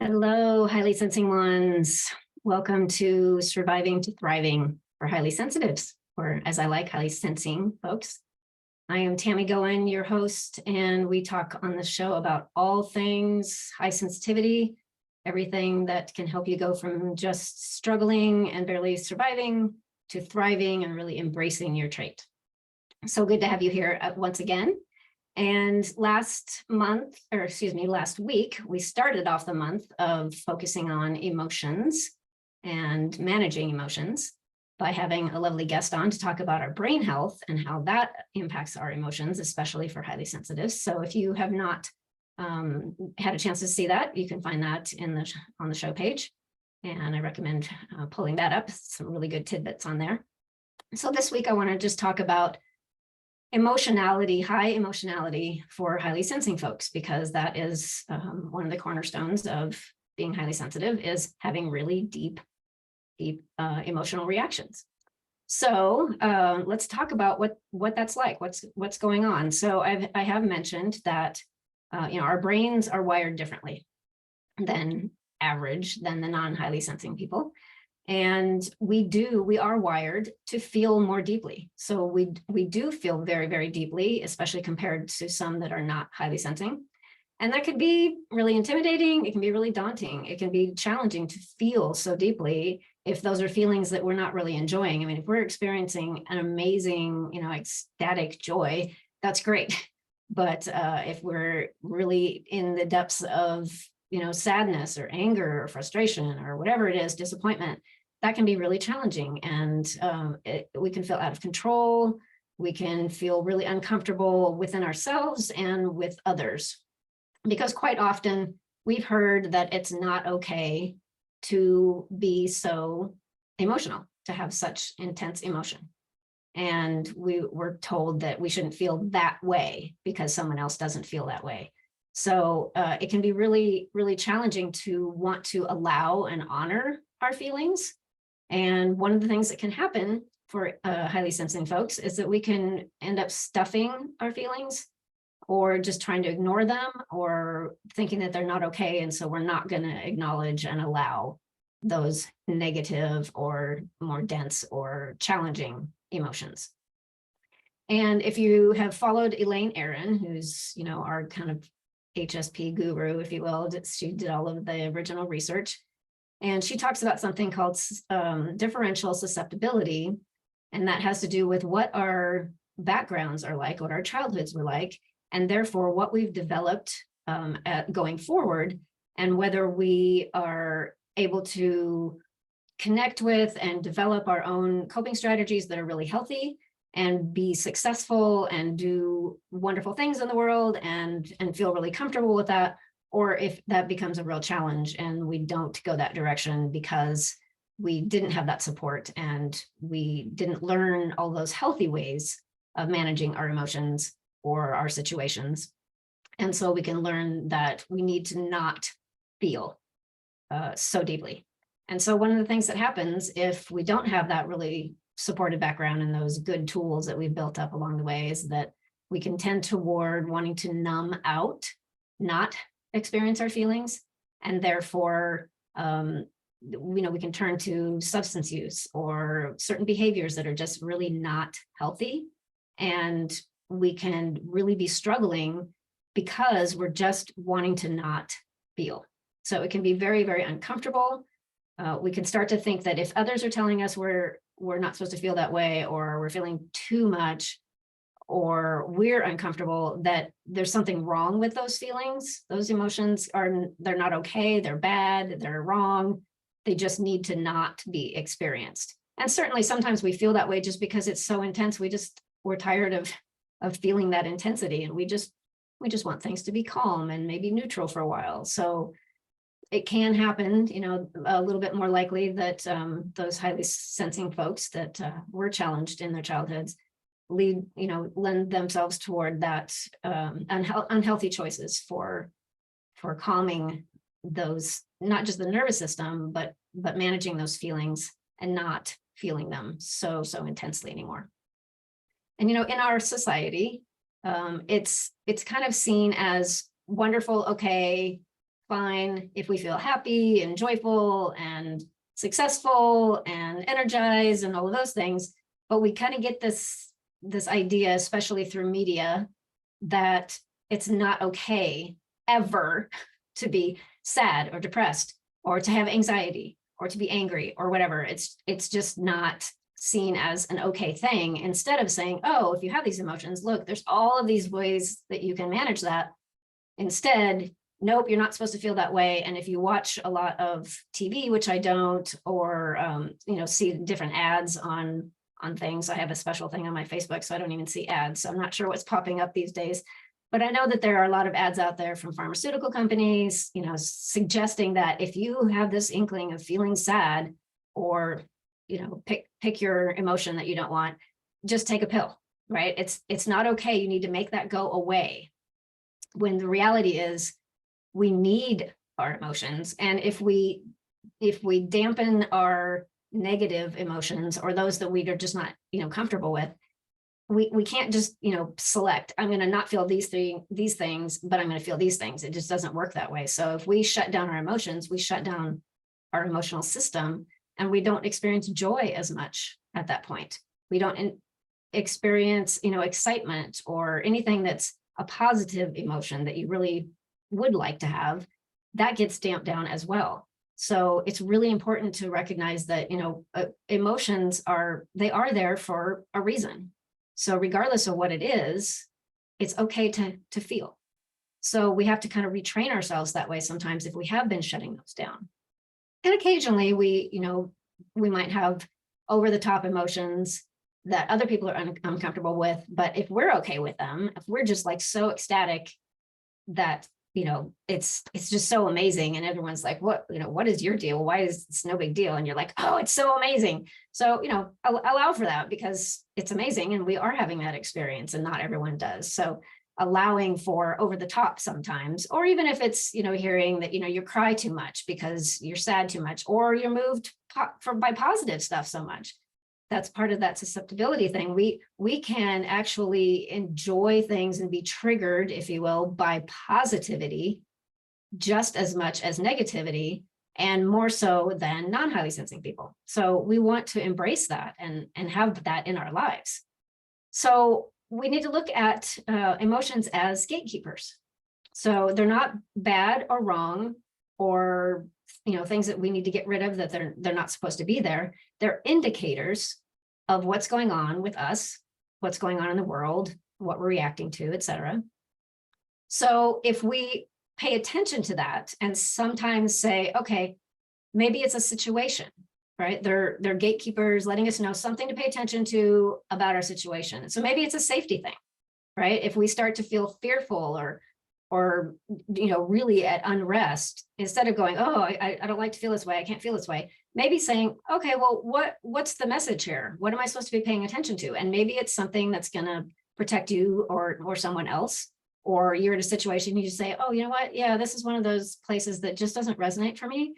Hello, highly sensing ones. Welcome to Surviving to Thriving for highly sensitives, or as I like, highly sensing folks. I am Tammy Goen, your host, and we talk on the show about all things high sensitivity, everything that can help you go from just struggling and barely surviving to thriving and really embracing your trait. So good to have you here once again. And last week, we started off the month of focusing on emotions and managing emotions by having a lovely guest on to talk about our brain health and how that impacts our emotions, especially for highly sensitives. So if you have not had a chance to see that, you can find that on the show page. And I recommend pulling that up. Some really good tidbits on there. So this week, I want to just talk about emotionality, high emotionality for highly sensing folks, because that is one of the cornerstones of being highly sensitive, is having really deep emotional reactions. So let's talk about what that's like, what's going on. So I have mentioned that our brains are wired differently than the non-highly sensing people. And we are wired to feel more deeply. So we do feel very, very deeply, especially compared to some that are not highly sensing. And that can be really intimidating. It can be really daunting. It can be challenging to feel so deeply if those are feelings that we're not really enjoying. I mean, if we're experiencing an amazing, ecstatic joy, that's great. But if we're really in the depths of sadness or anger or frustration or whatever it is, disappointment, that can be really challenging. And we can feel out of control. We can feel really uncomfortable within ourselves and with others, because quite often we've heard that it's not okay to be so emotional, to have such intense emotion. And we were told that we shouldn't feel that way because someone else doesn't feel that way. So it can be really, really challenging to want to allow and honor our feelings. And one of the things that can happen for highly sensing folks is that we can end up stuffing our feelings, or just trying to ignore them, or thinking that they're not okay. And so we're not going to acknowledge and allow those negative or more dense or challenging emotions. And if you have followed Elaine Aron, who's, our kind of HSP guru, if you will, she did all of the original research. And she talks about something called differential susceptibility. And that has to do with what our backgrounds are like, what our childhoods were like, and therefore what we've developed going forward, and whether we are able to connect with and develop our own coping strategies that are really healthy and be successful and do wonderful things in the world and feel really comfortable with that, or if that becomes a real challenge and we don't go that direction because we didn't have that support and we didn't learn all those healthy ways of managing our emotions or our situations. And so we can learn that we need to not feel so deeply. And so one of the things that happens if we don't have that really supported background and those good tools that we've built up along the way is that we can tend toward wanting to numb out, not experience our feelings. And therefore, we can turn to substance use or certain behaviors that are just really not healthy. And we can really be struggling because we're just wanting to not feel. So it can be very, very uncomfortable. We can start to think that if others are telling us we're not supposed to feel that way, or we're feeling too much, or we're uncomfortable, that there's something wrong with those feelings. Those emotions they're not okay, they're bad, they're wrong. They just need to not be experienced. And certainly sometimes we feel that way just because it's so intense. We're tired of feeling that intensity, and we just want things to be calm and maybe neutral for a while. So it can happen, a little bit more likely that those highly sensing folks that were challenged in their childhoods lend themselves toward that unhealthy choices for calming those, not just the nervous system, but managing those feelings and not feeling them so intensely anymore. And in our society, it's kind of seen as wonderful, okay, fine if we feel happy and joyful and successful and energized and all of those things. But we kind of get this idea, especially through media, that it's not okay ever to be sad or depressed or to have anxiety or to be angry or whatever. It's just not seen as an okay thing, instead of saying, oh, if you have these emotions, look, there's all of these ways that you can manage that. Instead, nope, you're not supposed to feel that way. And if you watch a lot of TV, which I don't, or see different ads on things, I have a special thing on my Facebook, so I don't even see ads. So I'm not sure what's popping up these days. But I know that there are a lot of ads out there from pharmaceutical companies, suggesting that if you have this inkling of feeling sad, or pick your emotion that you don't want, just take a pill, right? It's not okay. You need to make that go away. When the reality is, we need our emotions. And if we dampen our negative emotions, or those that we are just not, comfortable with, we can't just, select, I'm going to not feel these things, but I'm going to feel these things. It just doesn't work that way. So if we shut down our emotions, we shut down our emotional system, and we don't experience joy as much at that point. We don't experience, excitement or anything that's a positive emotion that you really would like to have. That gets damped down as well. So it's really important to recognize that, emotions are there for a reason. So regardless of what it is, it's okay to feel. So we have to kind of retrain ourselves that way sometimes if we have been shutting those down. And occasionally we might have over the top emotions that other people are uncomfortable with. But if we're okay with them, if we're just like so ecstatic that, it's just so amazing, and everyone's like, what is your deal? Why is it's no big deal? And you're like, oh, it's so amazing. So, allow for that, because it's amazing and we are having that experience, and not everyone does. So allowing for over the top sometimes, or even if it's, hearing that, you cry too much because you're sad too much, or you're moved by positive stuff so much. That's part of that susceptibility thing. We can actually enjoy things and be triggered, if you will, by positivity just as much as negativity, and more so than non-highly sensing people. So we want to embrace that and have that in our lives. So we need to look at emotions as gatekeepers. So they're not bad or wrong, or things that we need to get rid of, that they're not supposed to be there. They're indicators of what's going on with us, what's going on in the world, what we're reacting to, etc. So if we pay attention to that and sometimes say, okay, maybe it's a situation, right? They're gatekeepers letting us know something to pay attention to about our situation. So maybe it's a safety thing, right? If we start to feel fearful or really at unrest, instead of going, oh, I don't like to feel this way, I can't feel this way, maybe saying, okay, well, what's the message here? What am I supposed to be paying attention to? And maybe it's something that's going to protect you or someone else, or you're in a situation, you just say, oh, you know what? Yeah, this is one of those places that just doesn't resonate for me.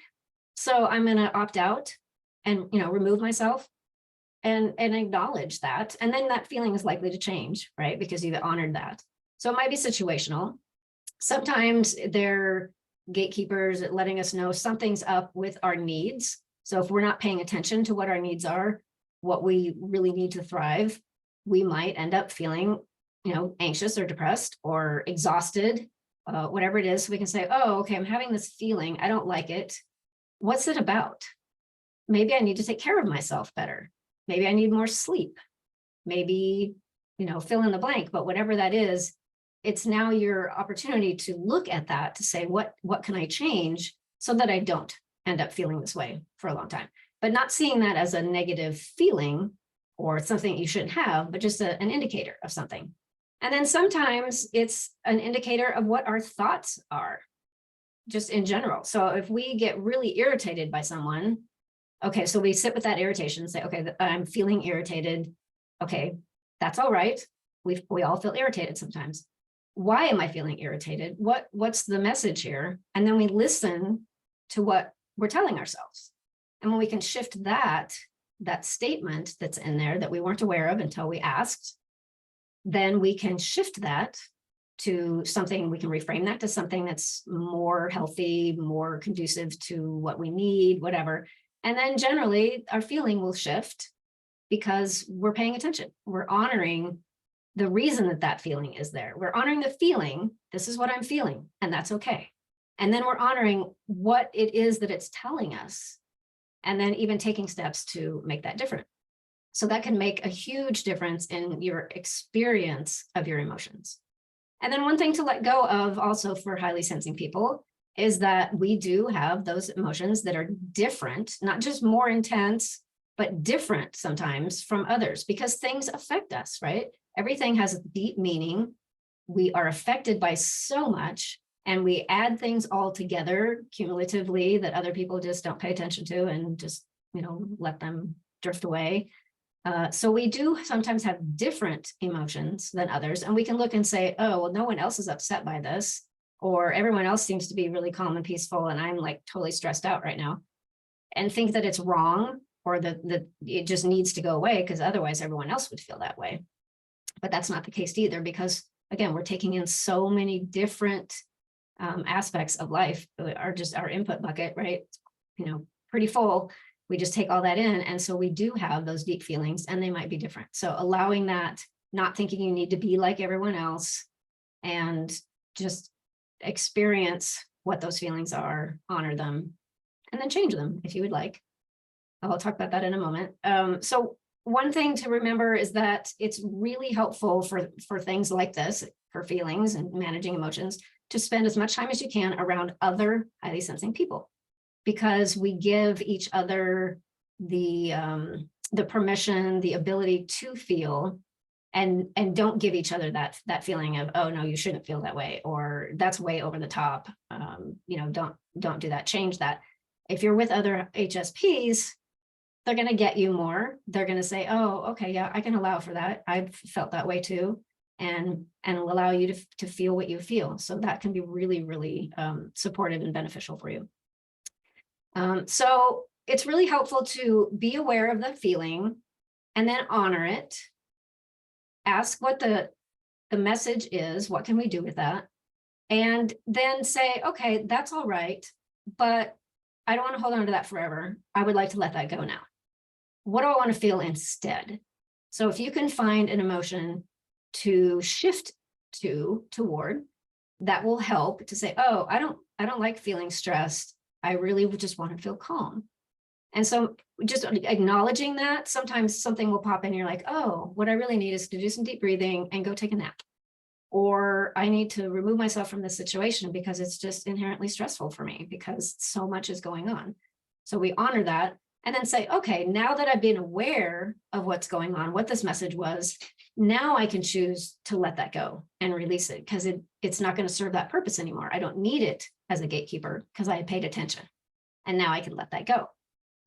So I'm going to opt out and, remove myself and acknowledge that. And then that feeling is likely to change, right? Because you've honored that. So it might be situational. Sometimes they're gatekeepers at letting us know something's up with our needs. So if we're not paying attention to what our needs are, what we really need to thrive, we might end up feeling, anxious or depressed or exhausted, whatever it is. So we can say, oh, okay, I'm having this feeling. I don't like it. What's it about? Maybe I need to take care of myself better. Maybe I need more sleep. Maybe, fill in the blank, but whatever that is, it's now your opportunity to look at that, to say, what can I change so that I don't end up feeling this way for a long time, but not seeing that as a negative feeling or something you shouldn't have, but just an indicator of something. And then sometimes it's an indicator of what our thoughts are, just in general. So if we get really irritated by someone, okay, so we sit with that irritation and say, okay, I'm feeling irritated. Okay, that's all right. We all feel irritated sometimes. Why am I feeling irritated? What's the message here? And then we listen to what we're telling ourselves. And when we can shift that statement that's in there that we weren't aware of until we asked, then we can shift that to something, we can reframe that to something that's more healthy, more conducive to what we need, whatever. And then generally our feeling will shift because we're paying attention. We're honoring the reason that that feeling is there. We're honoring the feeling. This is what I'm feeling, and that's okay. And then we're honoring what it is that it's telling us, and then even taking steps to make that different. So that can make a huge difference in your experience of your emotions. And then one thing to let go of also for highly sensing people is that we do have those emotions that are different, not just more intense, but different sometimes from others, because things affect us, right? Everything has a deep meaning. We are affected by so much, and we add things all together cumulatively that other people just don't pay attention to and just, let them drift away. So we do sometimes have different emotions than others, and we can look and say, oh, well, no one else is upset by this, or everyone else seems to be really calm and peaceful, and I'm like totally stressed out right now, and think that it's wrong, or that it just needs to go away because otherwise everyone else would feel that way. But that's not the case either, because again, we're taking in so many different aspects of life. Our input bucket, right? Pretty full. We just take all that in. And so we do have those deep feelings, and they might be different. So allowing that, not thinking you need to be like everyone else, and just experience what those feelings are, honor them, and then change them if you would like. I'll talk about that in a moment. So one thing to remember is that it's really helpful for things like this, for feelings and managing emotions, to spend as much time as you can around other highly sensing people, because we give each other the permission, the ability to feel, and don't give each other that feeling of, oh no, you shouldn't feel that way, or that's way over the top. Don't do that, change that. If you're with other HSPs, they're going to get you more. They're going to say, oh, okay, yeah, I can allow for that. I've felt that way too. And will allow you to feel what you feel. So that can be really, really supportive and beneficial for you. So it's really helpful to be aware of the feeling and then honor it. Ask what the message is. What can we do with that? And then say, okay, that's all right, but I don't want to hold on to that forever. I would like to let that go now. What do I want to feel instead? So if you can find an emotion to shift toward, that will help to say, oh, I don't like feeling stressed. I really would just want to feel calm. And so just acknowledging that, sometimes something will pop in and you're like, oh, what I really need is to do some deep breathing and go take a nap. Or I need to remove myself from this situation because it's just inherently stressful for me because so much is going on. So we honor that and then say, okay, now that I've been aware of what's going on, what this message was, now I can choose to let that go and release it, because it's not going to serve that purpose anymore. I don't need it as a gatekeeper because I paid attention, and now I can let that go.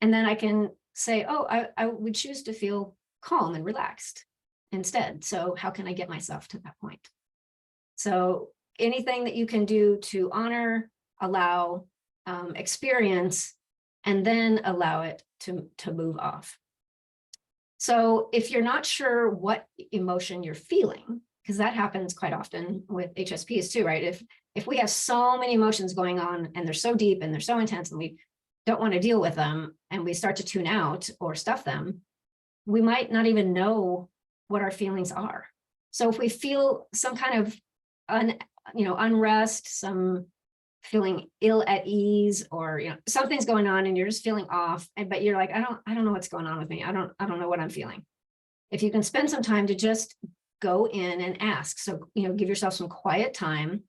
And then I can say, oh, I would choose to feel calm and relaxed instead. So how can I get myself to that point? So anything that you can do to honor, allow, experience, and then allow it to move off. So if you're not sure what emotion you're feeling, because that happens quite often with HSPs too, right? If we have so many emotions going on and they're so deep and they're so intense and we don't want to deal with them, and we start to tune out or stuff them, we might not even know what our feelings are. So if we feel some kind of unrest, some feeling ill at ease, or something's going on and you're just feeling off, but you're like, I don't know what's going on with me. I don't know what I'm feeling. If you can spend some time to just go in and ask, so give yourself some quiet time,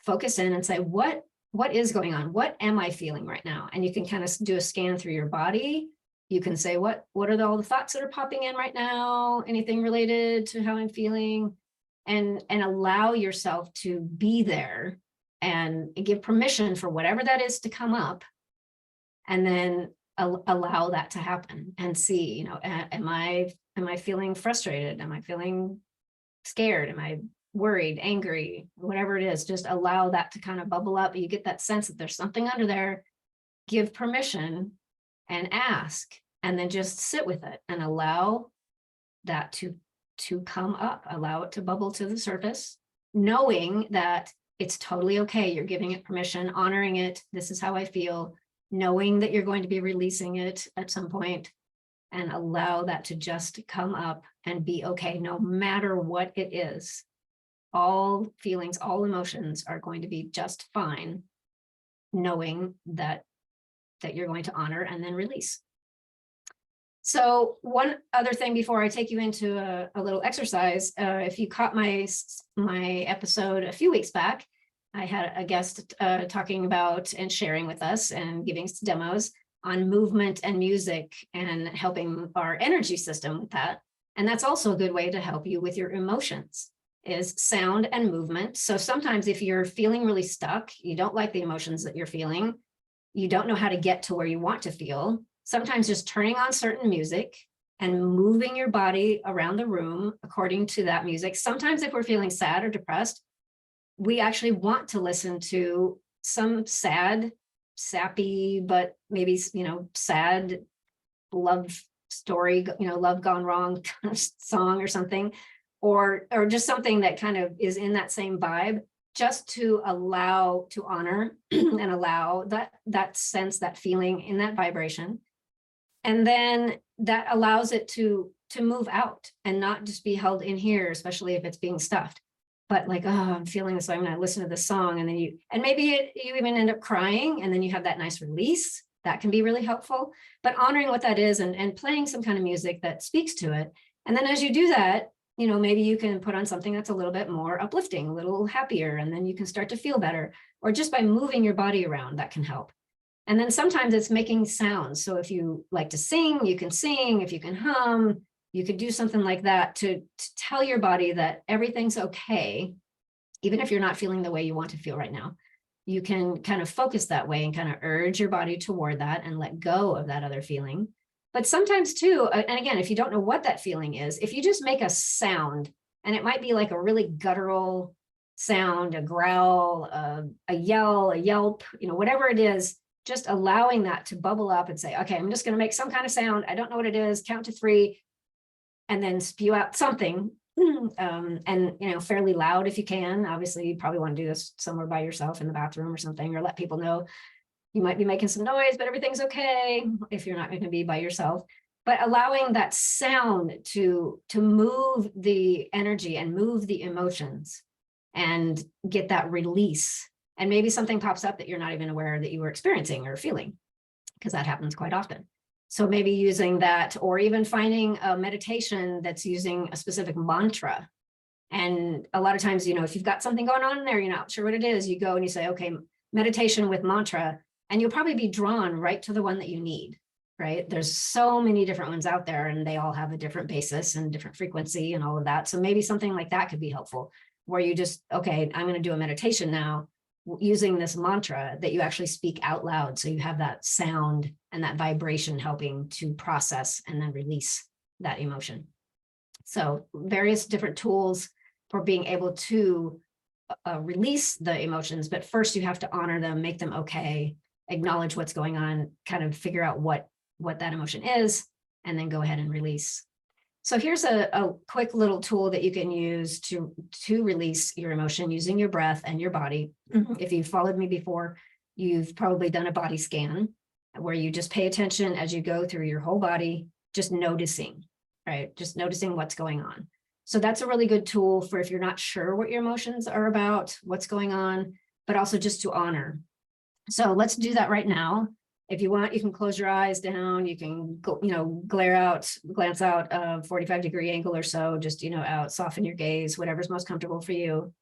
focus in and say, what is going on? What am I feeling right now? And you can kind of do a scan through your body. You can say, what are all the thoughts that are popping in right now? Anything related to how I'm feeling? And allow yourself to be there and give permission for whatever that is to come up, and then allow that to happen and see, am I feeling frustrated? Am I feeling scared? Am I worried, angry, whatever it is? Just allow that to kind of bubble up. You get that sense that there's something under there. Give permission and ask, and then just sit with it and allow that to come up, allow it to bubble to the surface, knowing that it's totally okay. You're giving it permission, honoring it. This is how I feel, knowing that you're going to be releasing it at some point, and allow that to just come up and be okay, no matter what it is. All feelings, all emotions are going to be just fine, knowing that you're going to honor and then release. So one other thing before I take you into a little exercise, if you caught my episode a few weeks back, I had a guest talking about and sharing with us and giving us demos on movement and music and helping our energy system with that. And that's also a good way to help you with your emotions, is sound and movement. So sometimes if you're feeling really stuck, you don't like the emotions that you're feeling, you don't know how to get to where you want to feel, sometimes just turning on certain music and moving your body around the room according to that music. Sometimes if we're feeling sad or depressed, we actually want to listen to some sad, sappy, but maybe, sad love story, love gone wrong song or something, or just something that kind of is in that same vibe, just to allow, to honor and allow that sense, that feeling in that vibration. And then that allows it to move out and not just be held in here, especially if it's being stuffed. But like, oh, I'm feeling this, so I'm going to listen to this song. And then you even end up crying, and then you have that nice release. That can be really helpful. But honoring what that is and playing some kind of music that speaks to it. And then as you do that, maybe you can put on something that's a little bit more uplifting, a little happier, and then you can start to feel better. Or just by moving your body around, that can help. And then sometimes it's making sounds. So if you like to sing, you can sing. If you can hum, you could do something like that to tell your body that everything's okay, even if you're not feeling the way you want to feel right now. You can kind of focus that way and kind of urge your body toward that and let go of that other feeling. But sometimes too, and again, if you don't know what that feeling is, if you just make a sound, and it might be like a really guttural sound, a growl, a yell, a yelp, whatever it is, just allowing that to bubble up and say, okay, I'm just going to make some kind of sound. I don't know what it is. Count to 3 and then spew out something. And, fairly loud if you can. Obviously, you probably want to do this somewhere by yourself in the bathroom or something, or let people know you might be making some noise, but everything's okay if you're not going to be by yourself. But allowing that sound to move the energy and move the emotions and get that release. And maybe something pops up that you're not even aware that you were experiencing or feeling, because that happens quite often. So maybe using that, or even finding a meditation that's using a specific mantra. And a lot of times, if you've got something going on in there, you're not sure what it is, you go and you say, okay, meditation with mantra, and you'll probably be drawn right to the one that you need, right? There's so many different ones out there, and they all have a different basis and different frequency and all of that. So maybe something like that could be helpful, where you just, okay, I'm going to do a meditation now using this mantra that you actually speak out loud. So you have that sound and that vibration helping to process and then release that emotion. So various different tools for being able to release the emotions, but first you have to honor them, make them okay, acknowledge what's going on, kind of figure out what that emotion is, and then go ahead and release. So here's a quick little tool that you can use to release your emotion using your breath and your body. If you've followed me before, you've probably done a body scan where you just pay attention as you go through your whole body, just noticing, right? Just noticing what's going on. So that's a really good tool for if you're not sure what your emotions are about, what's going on, but also just to honor. So let's do that right now. If you want, you can close your eyes down. You can go, glance out a 45-degree angle or so, just, out, soften your gaze, whatever's most comfortable for you.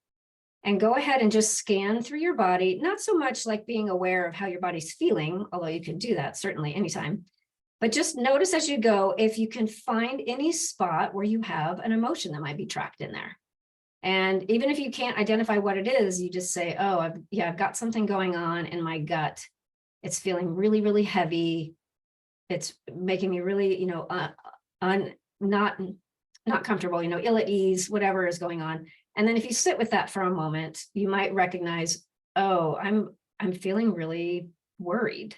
And go ahead and just scan through your body, not so much like being aware of how your body's feeling, although you can do that certainly anytime, but just notice as you go, if you can find any spot where you have an emotion that might be trapped in there. And even if you can't identify what it is, you just say, oh, I've got something going on in my gut. It's feeling really, really heavy. It's making me really, not comfortable, ill at ease, whatever is going on. And then if you sit with that for a moment, you might recognize, oh, I'm feeling really worried.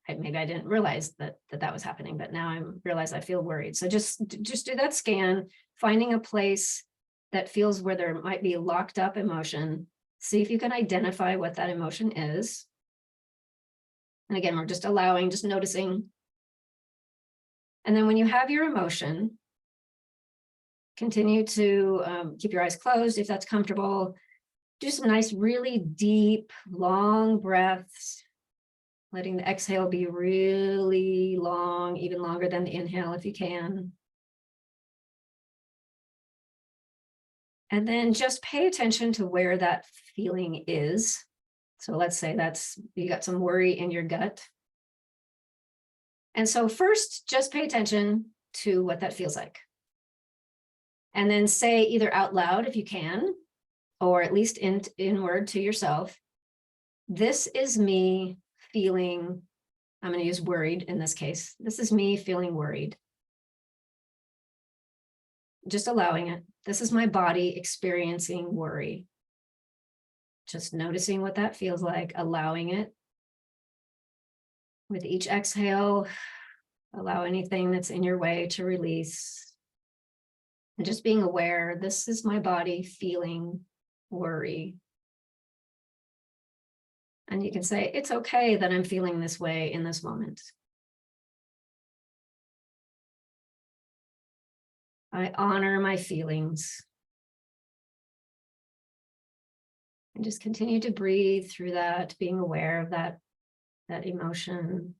Maybe I didn't realize that was happening, but now I realize I feel worried. So just do that scan, finding a place that feels where there might be locked up emotion. See if you can identify what that emotion is. And again, we're just allowing, just noticing. And then when you have your emotion, continue to keep your eyes closed if that's comfortable. Do some nice, really deep, long breaths, letting the exhale be really long, even longer than the inhale if you can. And then just pay attention to where that feeling is. So let's say you got some worry in your gut. And so first, just pay attention to what that feels like. And then say either out loud if you can, or at least inward to yourself, this is me feeling, I'm going to use worried in this case. This is me feeling worried. Just allowing it. This is my body experiencing worry. Just noticing what that feels like, allowing it. With each exhale, allow anything that's in your way to release. And just being aware, this is my body feeling worry. And you can say, it's okay that I'm feeling this way in this moment. I honor my feelings. And just continue to breathe through that, being aware of that emotion.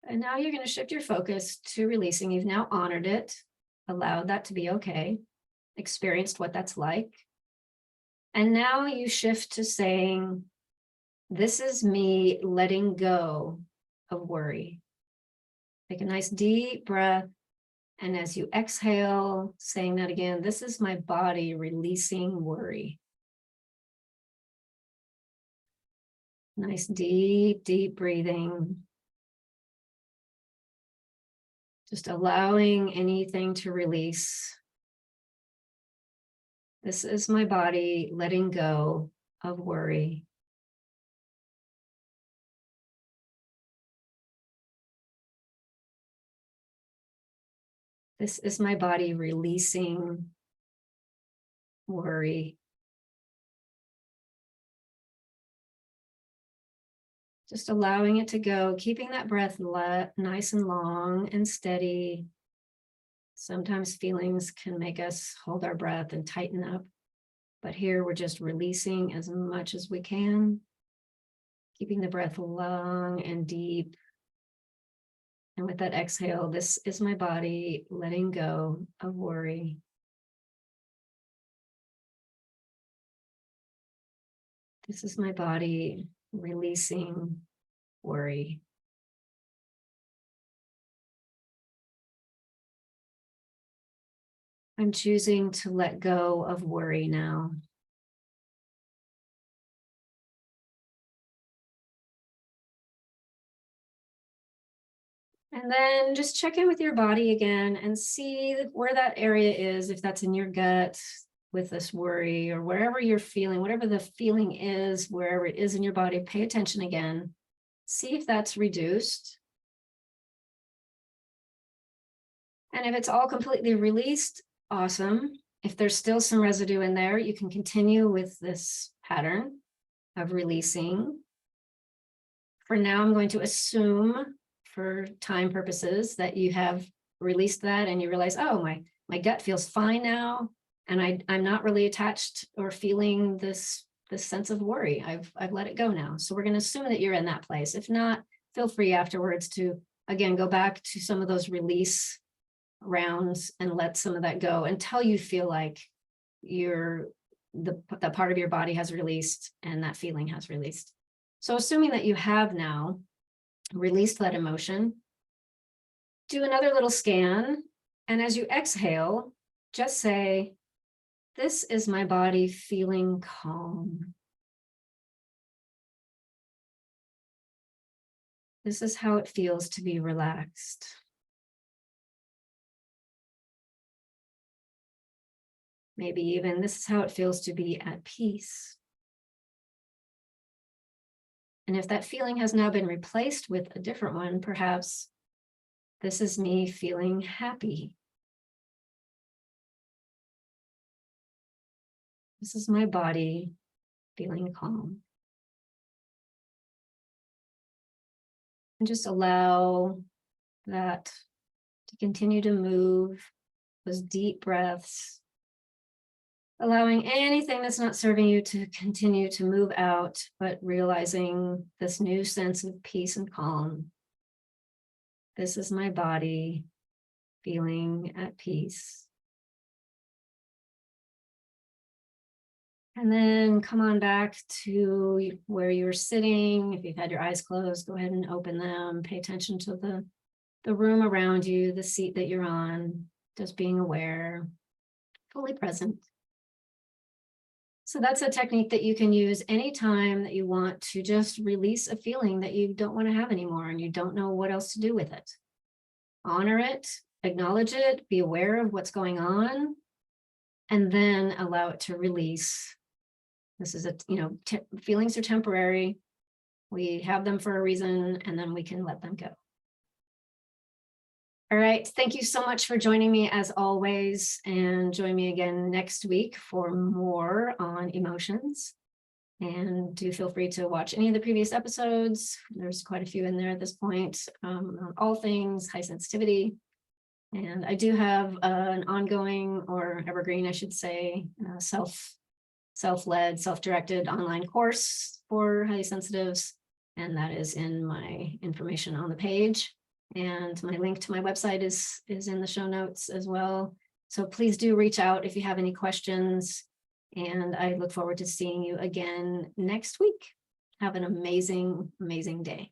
And now you're going to shift your focus to releasing. You've now honored it, allowed that to be okay, experienced what that's like. And now you shift to saying, this is me letting go of worry. Take a nice deep breath. And as you exhale, saying that again, this is my body releasing worry. Nice, deep, deep breathing. Just allowing anything to release. This is my body letting go of worry. This is my body releasing worry. Just allowing it to go, keeping that breath nice and long and steady. Sometimes feelings can make us hold our breath and tighten up. But here we're just releasing as much as we can, keeping the breath long and deep. And with that exhale, this is my body letting go of worry. This is my body releasing worry. I'm choosing to let go of worry now. And then just check in with your body again and see where that area is, if that's in your gut with this worry or wherever you're feeling, whatever the feeling is, wherever it is in your body, pay attention again. See if that's reduced. And if it's all completely released, awesome. If there's still some residue in there, you can continue with this pattern of releasing. For now, I'm going to assume, for time purposes, that you have released that and you realize, oh, my gut feels fine now, and I'm not really attached or feeling this sense of worry. I've let it go now. So we're going to assume that you're in that place. If not, feel free afterwards to, again, go back to some of those release rounds and let some of that go until you feel like the part of your body has released and that feeling has released. So assuming that you have now released that emotion, do another little scan. And as you exhale, just say, this is my body feeling calm. This is how it feels to be relaxed. Maybe even this is how it feels to be at peace. And if that feeling has now been replaced with a different one, perhaps This is me feeling happy. This is my body feeling calm. And just allow that to continue to move, those deep breaths, allowing anything that's not serving you to continue to move out, but realizing this new sense of peace and calm. This is my body feeling at peace. And then come on back to where you're sitting. If you've had your eyes closed, go ahead and open them. Pay attention to the room around you, the seat that you're on, just being aware, fully present. So that's a technique that you can use anytime that you want to just release a feeling that you don't want to have anymore and you don't know what else to do with it. Honor it, acknowledge it, be aware of what's going on, and then allow it to release. This is feelings are temporary. We have them for a reason, and then we can let them go. All right. Thank you so much for joining me as always, and join me again next week for more on emotions. And do feel free to watch any of the previous episodes. There's quite a few in there at this point, on all things high sensitivity. And I do have an ongoing, or evergreen, I should say, self-led, self-directed online course for highly sensitives. And that is in my information on the page. And my link to my website is in the show notes as well. So please do reach out if you have any questions. And I look forward to seeing you again next week. Have an amazing, amazing day.